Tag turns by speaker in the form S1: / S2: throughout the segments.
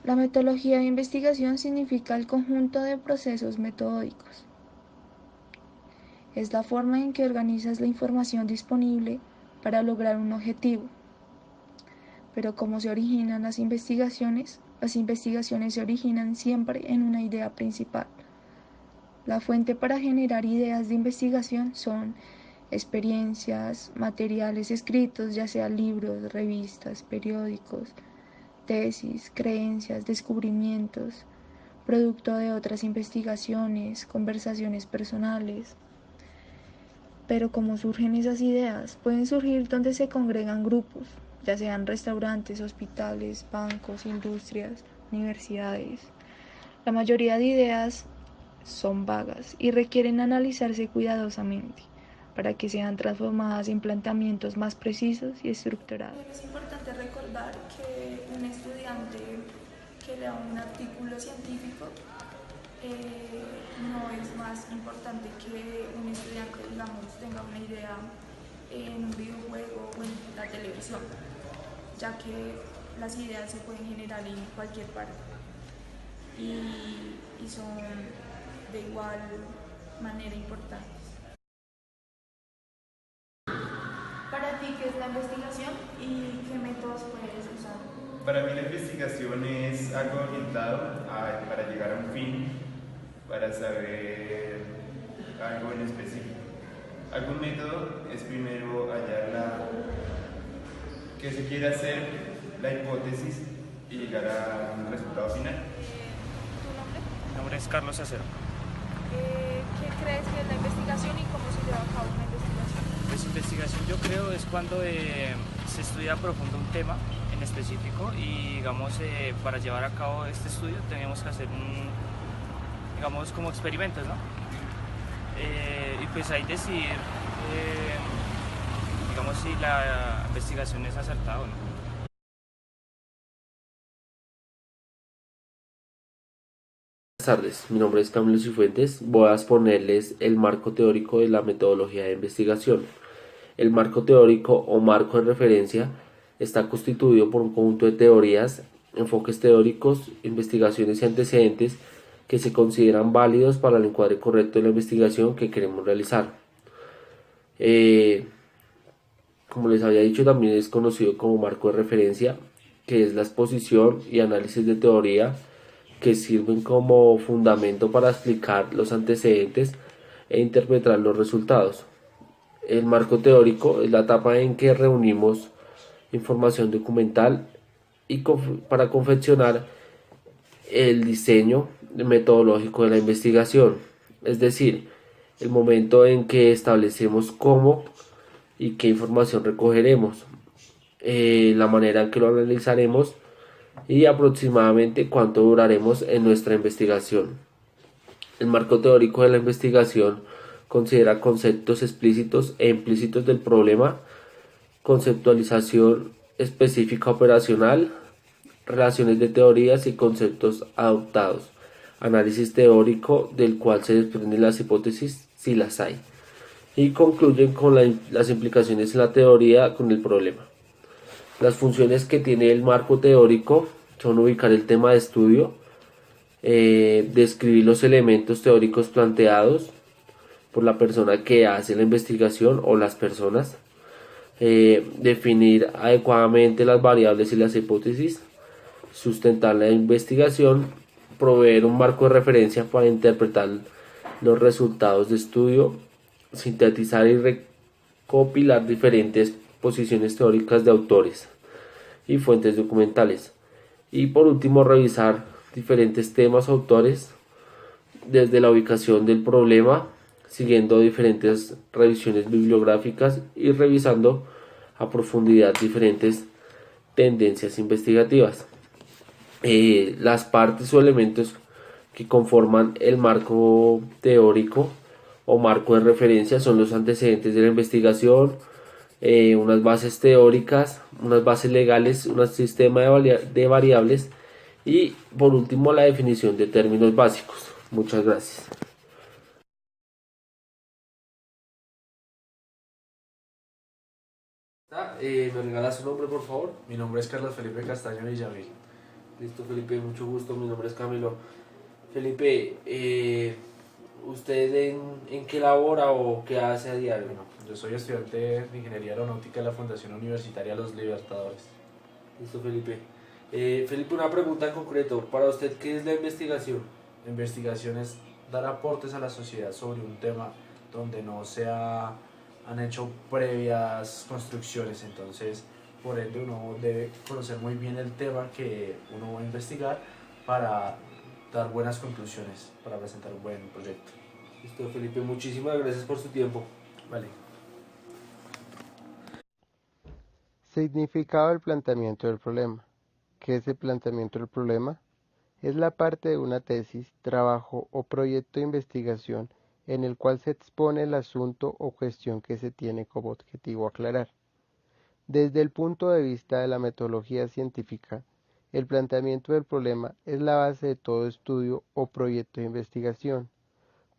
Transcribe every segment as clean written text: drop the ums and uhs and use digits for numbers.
S1: La metodología de investigación significa el conjunto de procesos metódicos. Es la forma en que organizas la información disponible para lograr un objetivo. Pero ¿cómo se originan las investigaciones? Las investigaciones se originan siempre en una idea principal. La fuente para generar ideas de investigación son experiencias, materiales escritos, ya sea libros, revistas, periódicos, tesis, creencias, descubrimientos, producto de otras investigaciones, conversaciones personales. Pero ¿cómo surgen esas ideas? Pueden surgir donde se congregan grupos, ya sean restaurantes, hospitales, bancos, industrias, universidades. La mayoría de ideas son vagas y requieren analizarse cuidadosamente para que sean transformadas en planteamientos más precisos y estructurados. Es importante recordar que un estudiante que lea un artículo científico no es más importante que un estudiante, digamos, tenga una idea en un videojuego o en la televisión, ya que las ideas se pueden generar en cualquier parte y son de igual manera importantes. Para ti, ¿qué es la investigación y qué métodos puedes usar?
S2: Para mí la investigación es algo orientado para llegar a un fin, para saber algo en específico. Algún método es primero hallar que se quiere hacer, la hipótesis y llegar a un resultado final.
S1: ¿Tu nombre?
S3: Mi nombre es Carlos Acero.
S1: ¿Qué crees que es la investigación y cómo se lleva a cabo una investigación?
S3: Pues investigación yo creo es cuando se estudia a profundo un tema en específico y digamos para llevar a cabo este estudio tenemos que hacer digamos como experimentos, ¿no? Y pues ahí decidir digamos si la investigación es acertada o no.
S4: Buenas tardes, mi nombre es Camilo Cifuentes. Voy a exponerles el marco teórico de la metodología de investigación. El marco teórico o marco de referencia está constituido por un conjunto de teorías, enfoques teóricos, investigaciones y antecedentes que se consideran válidos para el encuadre correcto de la investigación que queremos realizar. Eh, Como les había dicho, también es conocido como marco de referencia, que es la exposición y análisis de teoría que sirven como fundamento para explicar los antecedentes e interpretar los resultados. El marco teórico es la etapa en que reunimos información documental y para confeccionar el diseño metodológico de la investigación, es decir, el momento en que establecemos cómo y qué información recogeremos, la manera en que lo analizaremos y aproximadamente cuánto duraremos en nuestra investigación. El marco teórico de la investigación considera conceptos explícitos e implícitos del problema, conceptualización específica operacional, relaciones de teorías y conceptos adoptados, análisis teórico del cual se desprenden las hipótesis si las hay, y concluyen con las implicaciones en la teoría con el problema. Las funciones que tiene el marco teórico son ubicar el tema de estudio, describir los elementos teóricos planteados por la persona que hace la investigación o las personas, definir adecuadamente las variables y las hipótesis, sustentar la investigación, proveer un marco de referencia para interpretar los resultados de estudio, sintetizar y recopilar diferentes posiciones teóricas de autores y fuentes documentales. Y por último, revisar diferentes temas o autores desde la ubicación del problema, siguiendo diferentes revisiones bibliográficas y revisando a profundidad diferentes tendencias investigativas. Las partes o elementos que conforman el marco teórico o marco de referencia son los antecedentes de la investigación, unas bases teóricas, unas bases legales, un sistema de variables y por último la definición de términos básicos. Muchas gracias. ¿Me regalas su nombre, por favor?
S5: Mi nombre es Carlos Felipe Castaño Villamil.
S4: Listo, Felipe, mucho gusto, mi nombre es Camilo. Felipe, ¿usted en qué labora o qué hace a diario?
S5: Bueno, yo soy estudiante de Ingeniería Aeronáutica de la Fundación Universitaria Los Libertadores.
S4: Listo, Felipe. Felipe, una pregunta en concreto. Para usted, ¿qué es la investigación?
S5: La investigación es dar aportes a la sociedad sobre un tema donde no han hecho previas construcciones, entonces por ende uno debe conocer muy bien el tema que uno va a investigar para dar buenas conclusiones, para presentar un buen proyecto.
S4: Listo, Felipe, muchísimas gracias por su tiempo.
S5: Vale.
S6: Significado del planteamiento del problema. ¿Qué es el planteamiento del problema? Es la parte de una tesis, trabajo o proyecto de investigación en el cual se expone el asunto o cuestión que se tiene como objetivo aclarar. Desde el punto de vista de la metodología científica, el planteamiento del problema es la base de todo estudio o proyecto de investigación,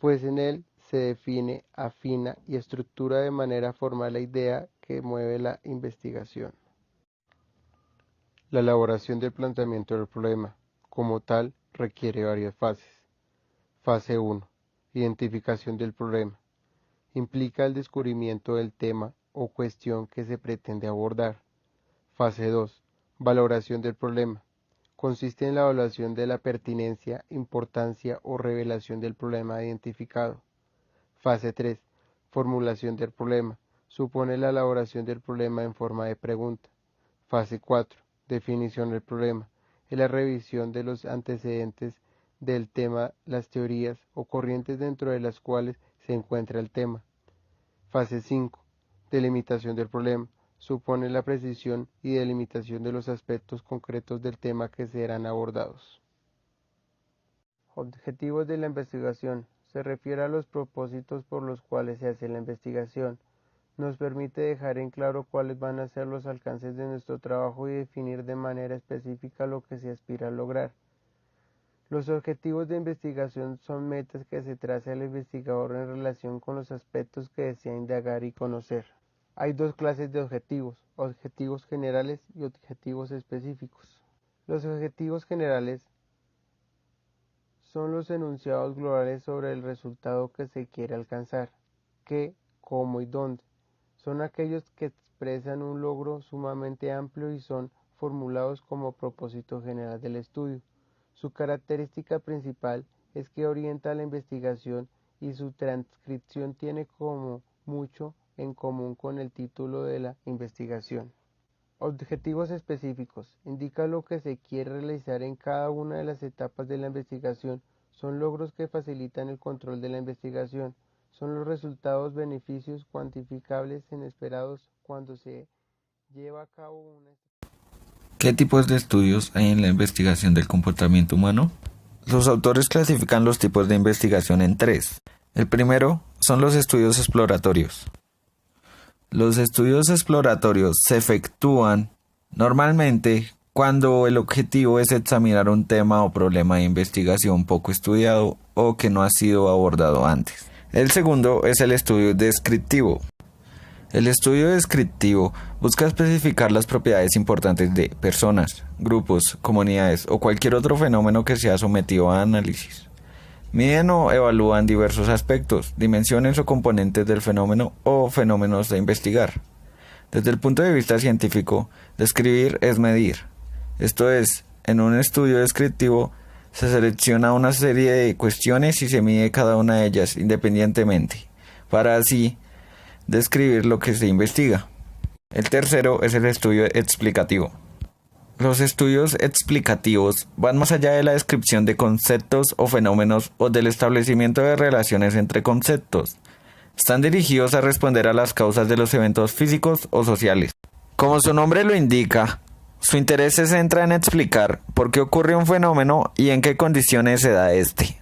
S6: pues en él se define, afina y estructura de manera formal la idea que mueve la investigación. La elaboración del planteamiento del problema, como tal, requiere varias fases. Fase 1. Identificación del problema. Implica el descubrimiento del tema o cuestión que se pretende abordar. Fase 2. Valoración del problema. Consiste en la evaluación de la pertinencia, importancia o revelación del problema identificado. Fase 3. Formulación del problema. Supone la elaboración del problema en forma de pregunta. Fase 4. Definición del problema. Es la revisión de los antecedentes del tema, las teorías o corrientes dentro de las cuales se encuentra el tema. Fase 5. Delimitación del problema. Supone la precisión y delimitación de los aspectos concretos del tema que serán abordados. Objetivos de la investigación. Se refiere a los propósitos por los cuales se hace la investigación. Nos permite dejar en claro cuáles van a ser los alcances de nuestro trabajo y definir de manera específica lo que se aspira a lograr. Los objetivos de investigación son metas que se traza el investigador en relación con los aspectos que desea indagar y conocer. Hay dos clases de objetivos: objetivos generales y objetivos específicos. Los objetivos generales son los enunciados globales sobre el resultado que se quiere alcanzar, qué, cómo y dónde. Son aquellos que expresan un logro sumamente amplio y son formulados como propósito general del estudio. Su característica principal es que orienta la investigación y su transcripción tiene como mucho en común con el título de la investigación. Objetivos específicos. Indica lo que se quiere realizar en cada una de las etapas de la investigación. Son logros que facilitan el control de la investigación. Son los resultados, beneficios cuantificables esperados cuando se lleva a cabo una.
S7: ¿Qué tipos de estudios hay en la investigación del comportamiento humano? Los autores clasifican los tipos de investigación en tres. El primero son los estudios exploratorios. Los estudios exploratorios se efectúan normalmente cuando el objetivo es examinar un tema o problema de investigación poco estudiado o que no ha sido abordado antes. El segundo es el estudio descriptivo. El estudio descriptivo busca especificar las propiedades importantes de personas, grupos, comunidades o cualquier otro fenómeno que sea sometido a análisis. Miden o evalúan diversos aspectos, dimensiones o componentes del fenómeno o fenómenos de investigar. Desde el punto de vista científico, describir es medir. Esto es, en un estudio descriptivo se selecciona una serie de cuestiones y se mide cada una de ellas independientemente, para así describir lo que se investiga. El tercero es el estudio explicativo. Los estudios explicativos van más allá de la descripción de conceptos o fenómenos o del establecimiento de relaciones entre conceptos. Están dirigidos a responder a las causas de los eventos físicos o sociales. Como su nombre lo indica, su interés se centra en explicar por qué ocurre un fenómeno y en qué condiciones se da este.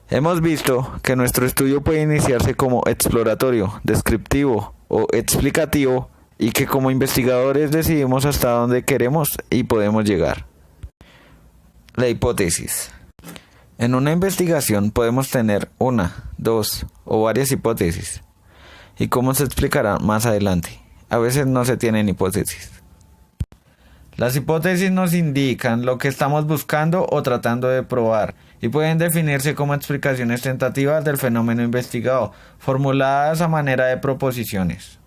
S7: Hemos visto que nuestro estudio puede iniciarse como exploratorio, descriptivo o explicativo y que como investigadores decidimos hasta dónde queremos y podemos llegar. La hipótesis. En una investigación podemos tener una, dos o varias hipótesis. Y como se explicará más adelante, a veces no se tienen hipótesis. Las hipótesis nos indican lo que estamos buscando o tratando de probar y pueden definirse como explicaciones tentativas del fenómeno investigado, formuladas a manera de proposiciones.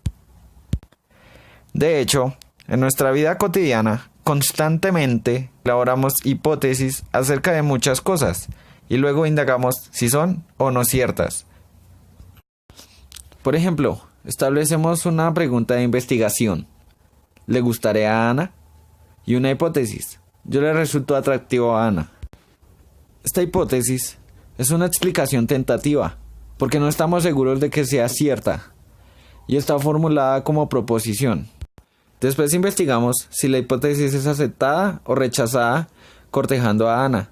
S7: De hecho, en nuestra vida cotidiana, constantemente elaboramos hipótesis acerca de muchas cosas y luego indagamos si son o no ciertas. Por ejemplo, establecemos una pregunta de investigación. ¿Le gustaré a Ana? Y una hipótesis. Yo le resulto atractivo a Ana. Esta hipótesis es una explicación tentativa, porque no estamos seguros de que sea cierta, y está formulada como proposición. Después investigamos si la hipótesis es aceptada o rechazada, cortejando a Ana.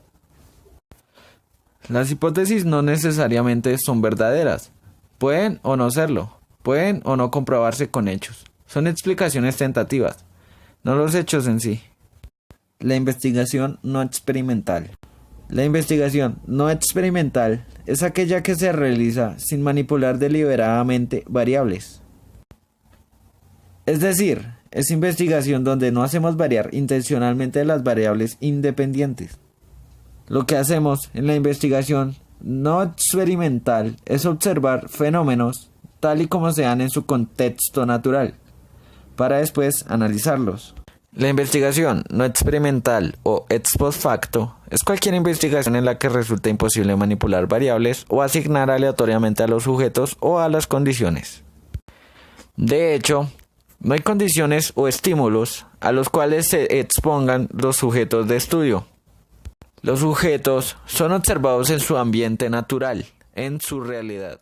S7: Las hipótesis no necesariamente son verdaderas. Pueden o no serlo. Pueden o no comprobarse con hechos. Son explicaciones tentativas, no los hechos en sí. La investigación no experimental. La investigación no experimental es aquella que se realiza sin manipular deliberadamente variables. Es decir, es investigación donde no hacemos variar intencionalmente las variables independientes. Lo que hacemos en la investigación no experimental es observar fenómenos tal y como se dan en su contexto natural, para después analizarlos. La investigación no experimental o ex post facto es cualquier investigación en la que resulta imposible manipular variables o asignar aleatoriamente a los sujetos o a las condiciones. De hecho, no hay condiciones o estímulos a los cuales se expongan los sujetos de estudio. Los sujetos son observados en su ambiente natural, en su realidad.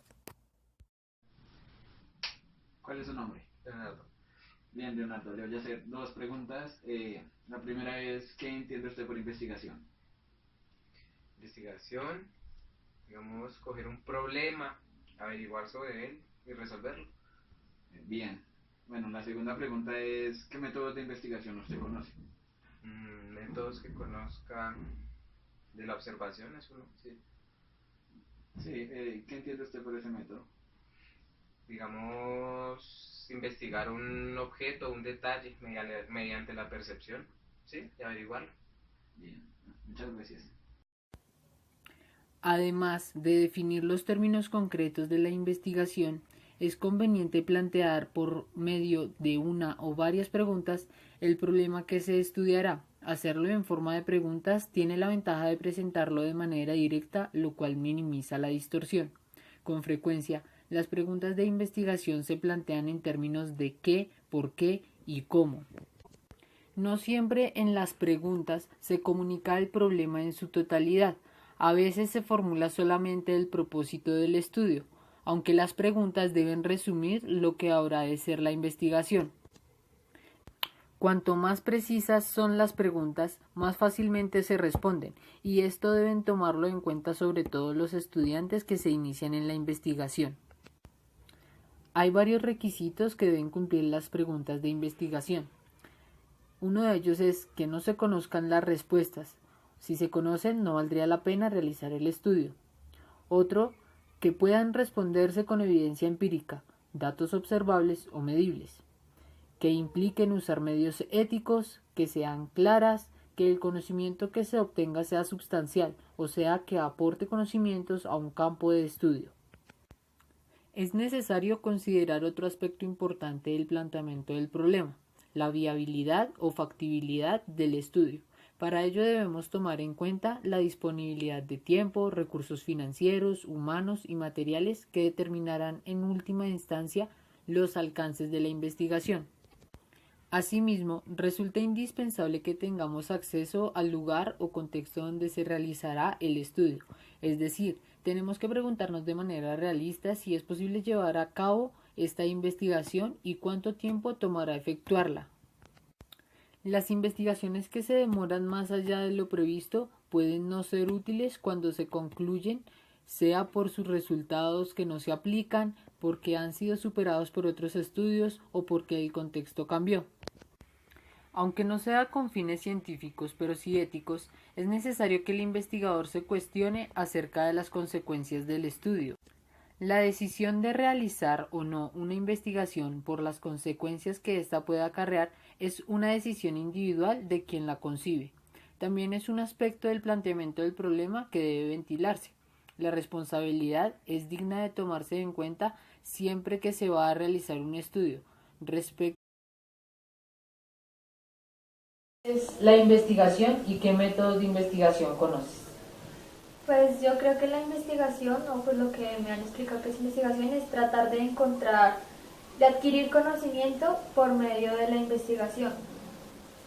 S8: ¿Cuál es su nombre?
S5: Leonardo.
S8: Bien, Leonardo, le voy a hacer dos preguntas. La primera es, ¿qué entiende usted por investigación?
S9: Investigación, digamos, coger un problema, averiguar sobre él y resolverlo.
S8: Bien. Bueno, la segunda pregunta es, ¿qué métodos de investigación usted conoce?
S9: Métodos que conozcan de la observación es uno, sí.
S8: Sí, ¿qué entiende usted por ese método?
S9: Digamos, investigar un objeto, un detalle mediante la percepción, ¿sí? Y averiguarlo.
S8: Bien, muchas gracias.
S10: Además de definir los términos concretos de la investigación, es conveniente plantear por medio de una o varias preguntas el problema que se estudiará. Hacerlo en forma de preguntas tiene la ventaja de presentarlo de manera directa, lo cual minimiza la distorsión. Con frecuencia, las preguntas de investigación se plantean en términos de qué, por qué y cómo. No siempre en las preguntas se comunica el problema en su totalidad. A veces se formula solamente el propósito del estudio, aunque las preguntas deben resumir lo que habrá de ser la investigación. Cuanto más precisas son las preguntas, más fácilmente se responden, y esto deben tomarlo en cuenta sobre todo los estudiantes que se inician en la investigación. Hay varios requisitos que deben cumplir las preguntas de investigación. Uno de ellos es que no se conozcan las respuestas. Si se conocen, no valdría la pena realizar el estudio. Otro, que puedan responderse con evidencia empírica, datos observables o medibles, que impliquen usar medios éticos, que sean claras, que el conocimiento que se obtenga sea sustancial, o sea, que aporte conocimientos a un campo de estudio. Es necesario considerar otro aspecto importante del planteamiento del problema, la viabilidad o factibilidad del estudio. Para ello debemos tomar en cuenta la disponibilidad de tiempo, recursos financieros, humanos y materiales que determinarán en última instancia los alcances de la investigación. Asimismo, resulta indispensable que tengamos acceso al lugar o contexto donde se realizará el estudio, es decir, tenemos que preguntarnos de manera realista si es posible llevar a cabo esta investigación y cuánto tiempo tomará efectuarla. Las investigaciones que se demoran más allá de lo previsto pueden no ser útiles cuando se concluyen, sea por sus resultados que no se aplican, porque han sido superados por otros estudios o porque el contexto cambió. Aunque no sea con fines científicos, pero sí éticos, es necesario que el investigador se cuestione acerca de las consecuencias del estudio. La decisión de realizar o no una investigación por las consecuencias que ésta pueda acarrear es una decisión individual de quien la concibe. También es un aspecto del planteamiento del problema que debe ventilarse. La responsabilidad es digna de tomarse en cuenta siempre que se va a realizar un estudio. Respecto es la investigación y qué métodos de investigación conoces.
S11: Pues yo creo que la investigación, o pues lo que me han explicado que es investigación, es tratar de encontrar, de adquirir conocimiento por medio de la investigación,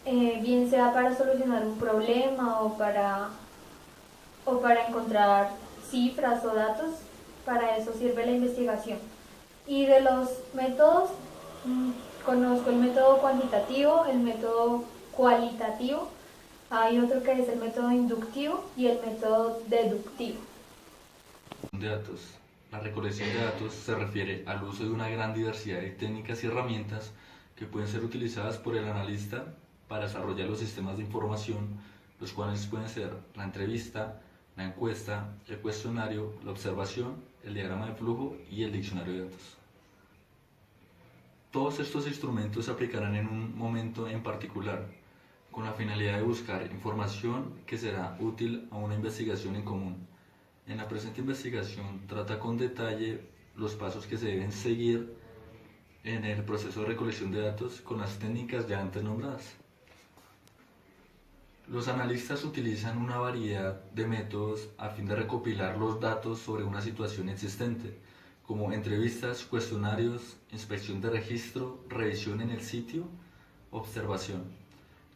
S11: bien sea para solucionar un problema o para encontrar cifras o datos. Para eso sirve la investigación. Y de los métodos, conozco el método cuantitativo, el método cualitativo, hay otro que es el método inductivo y el método deductivo.
S12: De datos. La recolección de datos se refiere al uso de una gran diversidad de técnicas y herramientas que pueden ser utilizadas por el analista para desarrollar los sistemas de información, los cuales pueden ser la entrevista, la encuesta, el cuestionario, la observación, el diagrama de flujo y el diccionario de datos. Todos estos instrumentos se aplicarán en un momento en particular, con la finalidad de buscar información que será útil a una investigación en común. En la presente investigación trata con detalle los pasos que se deben seguir en el proceso de recolección de datos con las técnicas ya antes nombradas. Los analistas utilizan una variedad de métodos a fin de recopilar los datos sobre una situación existente, como entrevistas, cuestionarios, inspección de registro, revisión en el sitio, observación.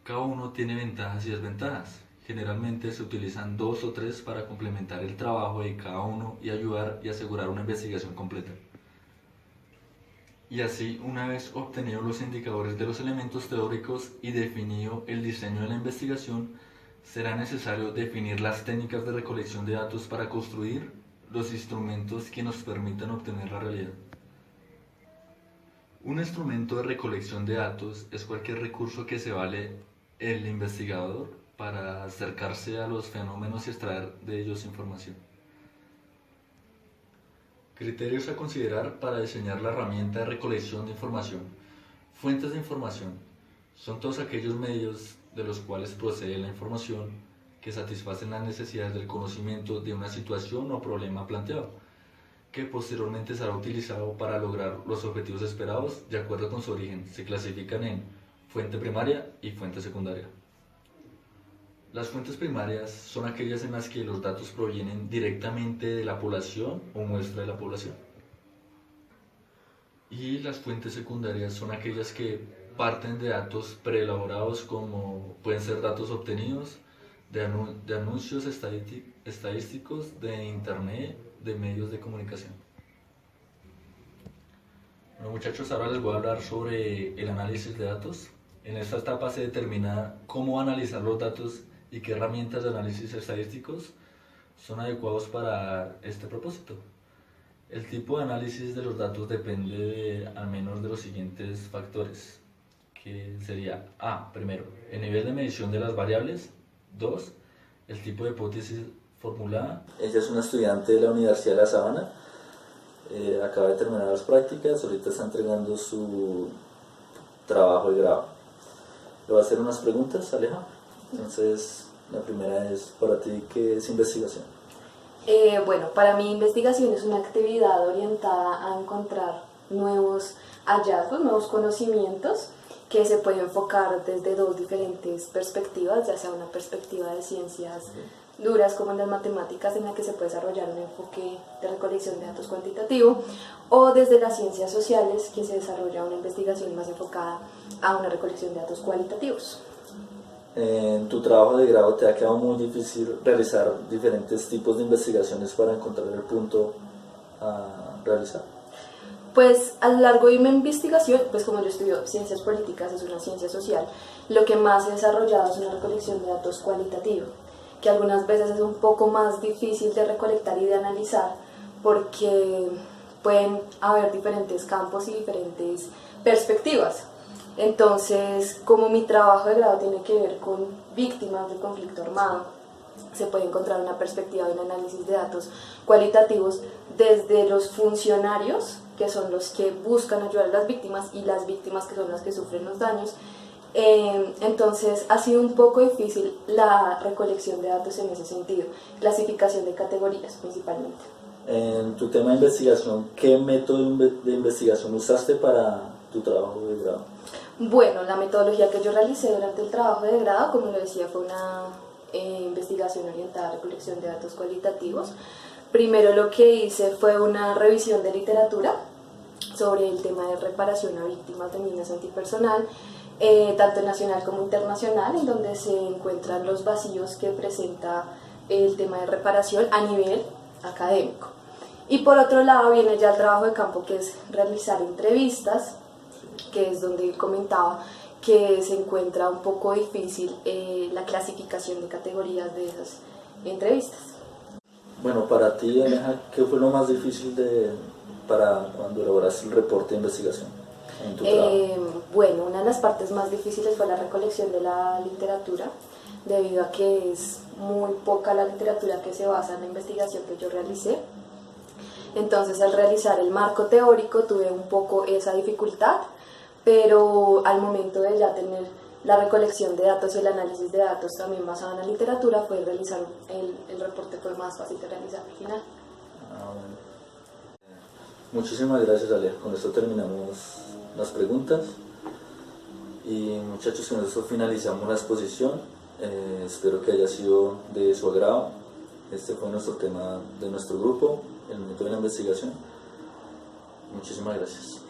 S12: Cada uno tiene ventajas y desventajas. Generalmente se utilizan 2 o 3 para complementar el trabajo de cada uno y ayudar y asegurar una investigación completa. Y así, una vez obtenidos los indicadores de los elementos teóricos y definido el diseño de la investigación, será necesario definir las técnicas de recolección de datos para construir los instrumentos que nos permitan obtener la realidad. Un instrumento de recolección de datos es cualquier recurso que se vale el investigador para acercarse a los fenómenos y extraer de ellos información. Criterios a considerar para diseñar la herramienta de recolección de información. Fuentes de información son todos aquellos medios de los cuales procede la información que satisfacen las necesidades del conocimiento de una situación o problema planteado, que posteriormente será utilizado para lograr los objetivos esperados de acuerdo con su origen. Se clasifican en fuente primaria y fuente secundaria. Las fuentes primarias son aquellas en las que los datos provienen directamente de la población o muestra de la población. Y las fuentes secundarias son aquellas que parten de datos preelaborados, como pueden ser datos obtenidos de anuncios estadísticos, de internet, de medios de comunicación. Bueno, muchachos, ahora les voy a hablar sobre el análisis de datos. En esta etapa se determina cómo analizar los datos y qué herramientas de análisis estadísticos son adecuados para este propósito. El tipo de análisis de los datos depende de al menos de los siguientes factores, que sería A, primero, el nivel de medición de las variables. 2, el tipo de hipótesis formulada. Ella es una estudiante de la Universidad de La Sabana, acaba de terminar las prácticas, ahorita está entregando su trabajo de grado. Le voy a hacer unas preguntas, Aleja. Entonces, la primera es, para ti, ¿qué es investigación?
S13: Bueno, para mí investigación es una actividad orientada a encontrar nuevos hallazgos, nuevos conocimientos que se puede enfocar desde 2 diferentes perspectivas, ya sea una perspectiva de ciencias duras como en las matemáticas, en la que se puede desarrollar un enfoque de recolección de datos cuantitativo, o desde las ciencias sociales, que se desarrolla una investigación más enfocada a una recolección de datos cualitativos.
S12: En tu trabajo de grado te ha quedado muy difícil realizar diferentes tipos de investigaciones para encontrar el punto a realizar.
S13: Pues a lo largo de mi investigación, pues como yo estudio ciencias políticas, es una ciencia social, lo que más he desarrollado es una recolección de datos cualitativa, que algunas veces es un poco más difícil de recolectar y de analizar porque pueden haber diferentes campos y diferentes perspectivas. Entonces, como mi trabajo de grado tiene que ver con víctimas del conflicto armado, se puede encontrar una perspectiva de un análisis de datos cualitativos desde los funcionarios, que son los que buscan ayudar a las víctimas, y las víctimas, que son las que sufren los daños, Entonces ha sido un poco difícil la recolección de datos en ese sentido, clasificación de categorías principalmente.
S12: En tu tema de investigación, ¿qué método de investigación usaste para tu trabajo de grado?
S13: Bueno, la metodología que yo realicé durante el trabajo de grado, como lo decía, fue una investigación orientada a recolección de datos cualitativos. Primero lo que hice fue una revisión de literatura sobre el tema de reparación a víctimas de minas antipersonal, tanto nacional como internacional, en donde se encuentran los vacíos que presenta el tema de reparación a nivel académico. Y por otro lado viene ya el trabajo de campo, que es realizar entrevistas, que es donde comentaba que se encuentra un poco difícil la clasificación de categorías de esas entrevistas.
S12: Bueno, para ti, Aleja, ¿qué fue lo más difícil para cuando elaboraste el reporte de investigación en tu trabajo?
S13: Bueno, una de las partes más difíciles fue la recolección de la literatura, debido a que es muy poca la literatura que se basa en la investigación que yo realicé. Entonces, al realizar el marco teórico tuve un poco esa dificultad, pero al momento de ya tener la recolección de datos y el análisis de datos también basado en la literatura, fue realizar el reporte fue más fácil de realizar al final.
S12: Bueno. Muchísimas gracias, Ale. Con esto terminamos las preguntas y muchachos, con esto finalizamos la exposición. Espero que haya sido de su agrado. Este fue nuestro tema de nuestro grupo, el método de la investigación. Muchísimas gracias.